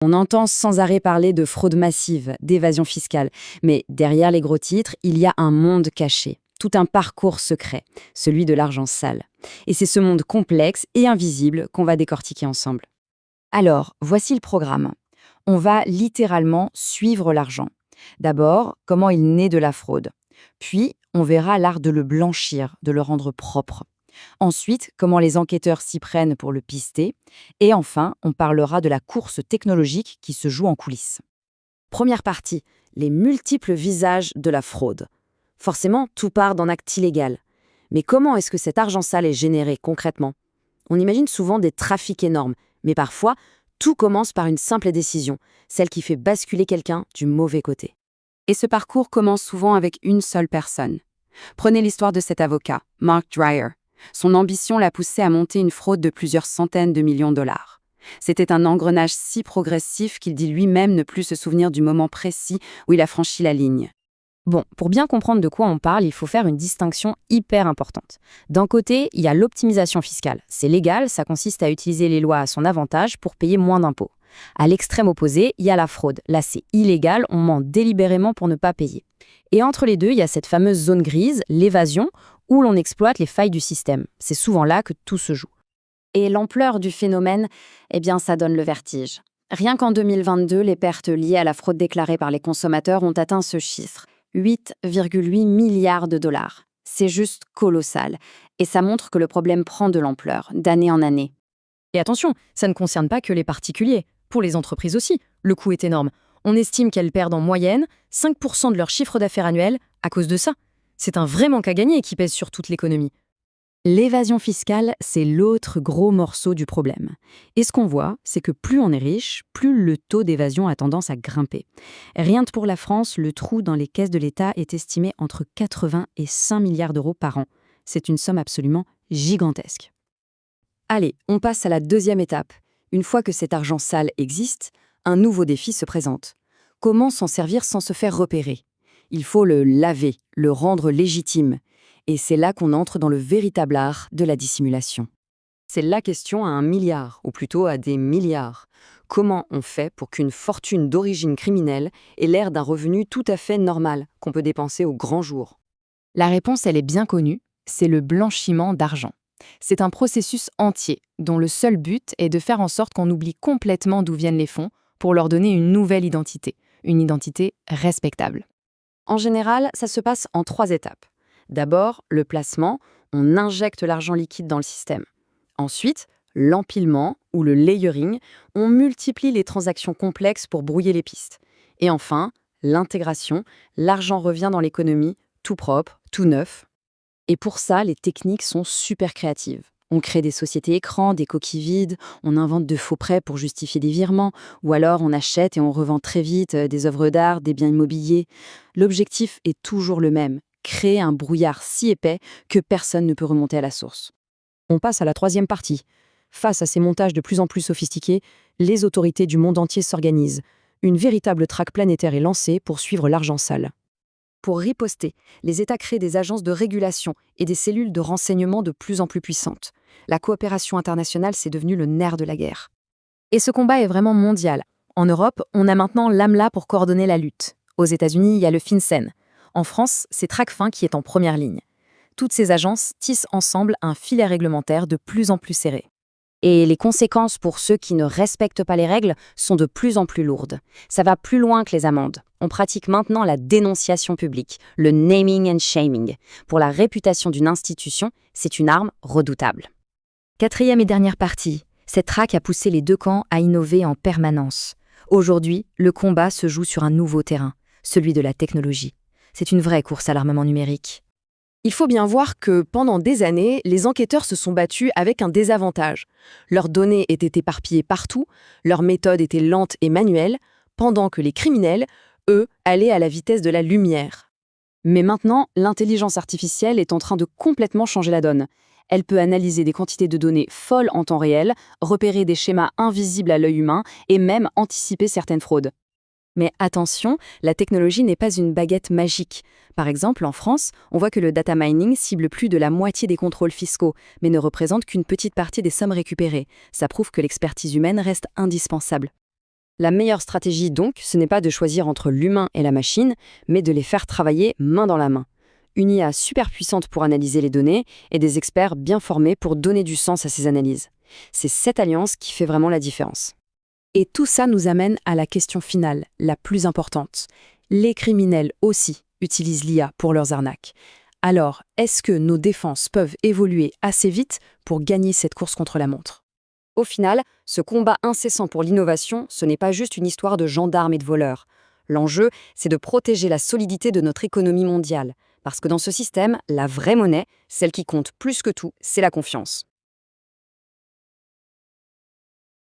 On entend sans arrêt parler de fraude massive, d'évasion fiscale, mais derrière les gros titres, il y a un monde caché, tout un parcours secret, celui de l'argent sale. Et c'est ce monde complexe et invisible qu'on va décortiquer ensemble. Alors, voici le programme. On va littéralement suivre l'argent. D'abord, comment il naît de la fraude. Puis, on verra l'art de le blanchir, de le rendre propre. Ensuite, comment les enquêteurs s'y prennent pour le pister. Et enfin, on parlera de la course technologique qui se joue en coulisses. Première partie, les multiples visages de la fraude. Forcément, tout part d'un acte illégal. Mais comment est-ce que cet argent sale est généré concrètement? On imagine souvent des trafics énormes, mais parfois, tout commence par une simple décision, celle qui fait basculer quelqu'un du mauvais côté. Et ce parcours commence souvent avec une seule personne. Prenez l'histoire de cet avocat, Mark Dreyer. Son ambition l'a poussé à monter une fraude de plusieurs centaines de millions de dollars. C'était un engrenage si progressif qu'il dit lui-même ne plus se souvenir du moment précis où il a franchi la ligne. Bon, pour bien comprendre de quoi on parle, il faut faire une distinction hyper importante. D'un côté, il y a l'optimisation fiscale. C'est légal, ça consiste à utiliser les lois à son avantage pour payer moins d'impôts. À l'extrême opposé, il y a la fraude. Là, c'est illégal, on ment délibérément pour ne pas payer. Et entre les deux, il y a cette fameuse zone grise, l'évasion, où l'on exploite les failles du système. C'est souvent là que tout se joue. Et l'ampleur du phénomène, eh bien, ça donne le vertige. Rien qu'en 2022, les pertes liées à la fraude déclarée par les consommateurs ont atteint ce chiffre, 8,8 milliards de dollars. C'est juste colossal. Et ça montre que le problème prend de l'ampleur, d'année en année. Et attention, ça ne concerne pas que les particuliers. Pour les entreprises aussi, le coût est énorme. On estime qu'elles perdent en moyenne 5% de leur chiffre d'affaires annuel à cause de ça. C'est un vrai manque à gagner qui pèse sur toute l'économie. L'évasion fiscale, c'est l'autre gros morceau du problème. Et ce qu'on voit, c'est que plus on est riche, plus le taux d'évasion a tendance à grimper. Rien que pour la France, le trou dans les caisses de l'État est estimé entre 80 et 5 milliards d'euros par an. C'est une somme absolument gigantesque. Allez, on passe à la deuxième étape. Une fois que cet argent sale existe, un nouveau défi se présente. Comment s'en servir sans se faire repérer? Il faut le laver, le rendre légitime. Et c'est là qu'on entre dans le véritable art de la dissimulation. C'est la question à 1 milliard, ou plutôt à des milliards. Comment on fait pour qu'une fortune d'origine criminelle ait l'air d'un revenu tout à fait normal, qu'on peut dépenser au grand jour? La réponse, elle est bien connue, c'est le blanchiment d'argent. C'est un processus entier, dont le seul but est de faire en sorte qu'on oublie complètement d'où viennent les fonds pour leur donner une nouvelle identité, une identité respectable. En général, ça se passe en 3 étapes. D'abord, le placement, on injecte l'argent liquide dans le système. Ensuite, l'empilement ou le layering, on multiplie les transactions complexes pour brouiller les pistes. Et enfin, l'intégration, l'argent revient dans l'économie, tout propre, tout neuf. Et pour ça, les techniques sont super créatives. On crée des sociétés écrans, des coquilles vides, on invente de faux prêts pour justifier des virements, ou alors on achète et on revend très vite des œuvres d'art, des biens immobiliers. L'objectif est toujours le même, créer un brouillard si épais que personne ne peut remonter à la source. On passe à la troisième partie. Face à ces montages de plus en plus sophistiqués, les autorités du monde entier s'organisent. Une véritable traque planétaire est lancée pour suivre l'argent sale. Pour riposter, les États créent des agences de régulation et des cellules de renseignement de plus en plus puissantes. La coopération internationale, c'est devenu le nerf de la guerre. Et ce combat est vraiment mondial. En Europe, on a maintenant l'AMLA pour coordonner la lutte. Aux États-Unis, il y a le FinCEN. En France, c'est Tracfin qui est en première ligne. Toutes ces agences tissent ensemble un filet réglementaire de plus en plus serré. Et les conséquences pour ceux qui ne respectent pas les règles sont de plus en plus lourdes. Ça va plus loin que les amendes. On pratique maintenant la dénonciation publique, le naming and shaming. Pour la réputation d'une institution, c'est une arme redoutable. Quatrième et dernière partie, cette traque a poussé les deux camps à innover en permanence. Aujourd'hui, le combat se joue sur un nouveau terrain, celui de la technologie. C'est une vraie course à l'armement numérique. Il faut bien voir que pendant des années, les enquêteurs se sont battus avec un désavantage. Leurs données étaient éparpillées partout, leurs méthodes étaient lentes et manuelles, pendant que les criminels, eux, allaient à la vitesse de la lumière. Mais maintenant, l'intelligence artificielle est en train de complètement changer la donne. Elle peut analyser des quantités de données folles en temps réel, repérer des schémas invisibles à l'œil humain et même anticiper certaines fraudes. Mais attention, la technologie n'est pas une baguette magique. Par exemple, en France, on voit que le data mining cible plus de la moitié des contrôles fiscaux, mais ne représente qu'une petite partie des sommes récupérées. Ça prouve que l'expertise humaine reste indispensable. La meilleure stratégie donc, ce n'est pas de choisir entre l'humain et la machine, mais de les faire travailler main dans la main. Une IA super puissante pour analyser les données et des experts bien formés pour donner du sens à ces analyses. C'est cette alliance qui fait vraiment la différence. Et tout ça nous amène à la question finale, la plus importante. Les criminels aussi utilisent l'IA pour leurs arnaques. Alors, est-ce que nos défenses peuvent évoluer assez vite pour gagner cette course contre la montre? Au final, ce combat incessant pour l'innovation, ce n'est pas juste une histoire de gendarmes et de voleurs. L'enjeu, c'est de protéger la solidité de notre économie mondiale. Parce que dans ce système, la vraie monnaie, celle qui compte plus que tout, c'est la confiance.